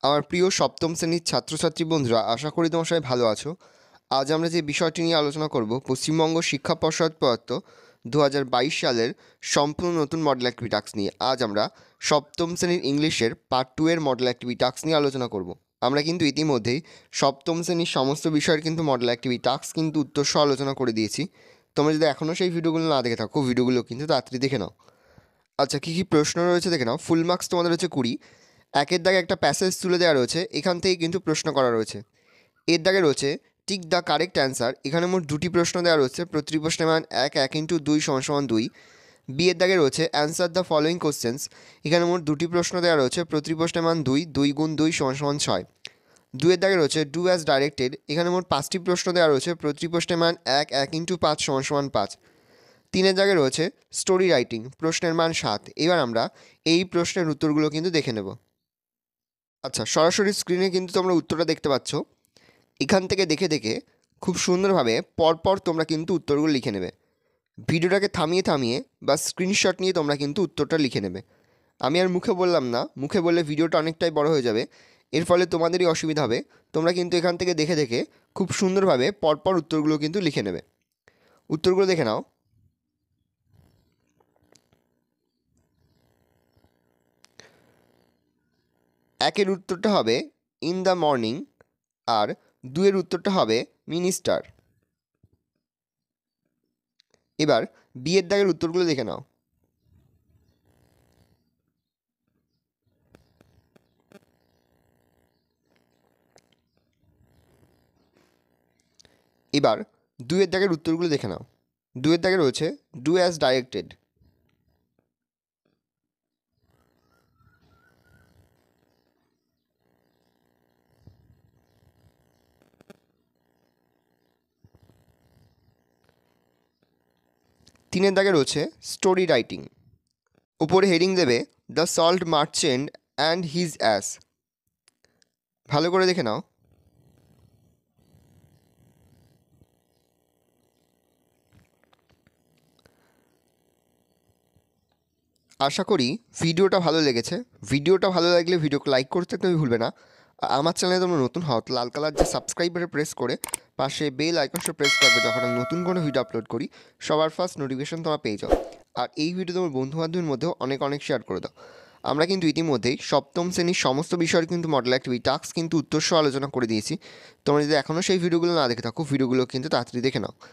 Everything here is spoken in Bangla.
আমার প্রিয় সপ্তম শ্রেণীর ছাত্রছাত্রী বন্ধুরা, আশা করি তোমার সবাই ভালো আছো। আজ আমরা যে বিষয়টি নিয়ে আলোচনা করব, পশ্চিমবঙ্গ শিক্ষা পর্ষদ প্রদত্ত 2022 সালের সম্পূর্ণ নতুন মডেল অ্যাক্টিভিটি টাস্ক নিয়ে। আজ আমরা সপ্তম শ্রেণীর ইংলিশের পার্ট 2 এর মডেল অ্যাক্টিভিটি টাস্ক নিয়ে আলোচনা করব। আমরা কিন্তু ইতিমধ্যেই সপ্তম শ্রেণীর সমস্ত বিষয়ের কিন্তু মডেল অ্যাক্টিভিটি টাস্ক কিন্তু উত্তর সহ আলোচনা করে দিয়েছি। তোমরা যদি এখনও সেই ভিডিওগুলো না দেখে থাকো, ভিডিওগুলো কিন্তু তাড়াতাড়ি দেখে নাও। আচ্ছা, কী কী প্রশ্ন রয়েছে দেখে নাও। ফুল মার্কস তোমাদের হচ্ছে 20। একের দাগে একটা প্যাসেজ তুলে দেওয়া রয়েছে, এখান থেকে কিন্তু প্রশ্ন করা রয়েছে। এর দাগে রয়েছে টিক দ্য কারেক্ট অ্যান্সার, এখানে মোট দুটি প্রশ্ন দেওয়া রয়েছে। প্রতিটি প্রশ্নের মান 1 × 2 = 2। বি এর দাগে রয়েছে অ্যান্সার দ্য ফলোয়িং কোশ্চেন্স, এখানে মোট দুটি প্রশ্ন দেওয়া রয়েছে। প্রতিটি প্রশ্নের মান 2 × 2 = 6। 2 এর দাগে রয়েছে ডু অ্যাজ ডাইরেক্টেড, এখানে মোট 5টি প্রশ্ন দেওয়া রয়েছে। প্রতিটি প্রশ্নের মান 1 × 5 = 5। 3 জায়গায় রয়েছে স্টোরি রাইটিং, প্রশ্নের মান 7। এবার আমরা এই প্রশ্নের উত্তরগুলো কিন্তু দেখে নেব। আচ্ছা, সরাসরি স্ক্রিনে কিন্তু তোমরা উত্তরটা দেখতে পাচ্ছ। এখান থেকে দেখে দেখে খুব সুন্দরভাবে পরপর তোমরা কিন্তু উত্তরগুলো লিখে নেবে। ভিডিওটাকে থামিয়ে থামিয়ে বা স্ক্রিনশট নিয়ে তোমরা কিন্তু উত্তরটা লিখে নেবে। আমি আর মুখে বললাম না, মুখে বললে ভিডিওটা অনেকটাই বড় হয়ে যাবে, এর ফলে তোমাদেরই অসুবিধা হবে। তোমরা কিন্তু এখান থেকে দেখে দেখে খুব সুন্দরভাবে পরপর উত্তরগুলো কিন্তু লিখে নেবে। উত্তরগুলো দেখে নাও। একের উত্তরটা হবে ইন দ্য মর্নিং, আর 2 এর উত্তরটা হবে মিনিস্টার। এবার বি এর দাগের উত্তরগুলো দেখে নাও। এবার 2 এর দাগের উত্তরগুলো দেখে নাও। 2 এর দাগে রয়েছে ডু অ্যাজ ডাইরেক্টেড। তিনের দাগে রয়েছে স্টোরি রাইটিং। উপরে হেডিং দেবে the salt merchant and his ass. ভালো করে দেখে নাও। আশা করি ভিডিওটা ভালো লেগেছে। ভিডিওটা ভালো লাগলে ভিডিওকে লাইক করতে তুমি ভুলবে না। আমার চ্যানেলে তোমরা নতুন হও, লাল কালার যে সাবস্ক্রাইবারে প্রেস করে পাশে বেল আইকনটা প্রেস করবে, যখন আমি নতুন কোনো ভিডিও আপলোড করি সবার ফার্স্ট নোটিফিকেশন তোমরা পেয়ে যাও। আর এই ভিডিও তোমার বন্ধুবান্ধবের মধ্যেও অনেক অনেক শেয়ার করে দাও। আমরা কিন্তু ইতিমধ্যেই সপ্তম শ্রেণীর সমস্ত বিষয়ের কিন্তু মডেল অ্যাক্টিভিটি টাস্ক কিন্তু উত্তর সহ আলোচনা করে দিয়েছি। তোমরা যদি এখনও সেই ভিডিওগুলো না দেখে থাকো, ভিডিওগুলো কিন্তু তাড়াতাড়ি দেখে নাও।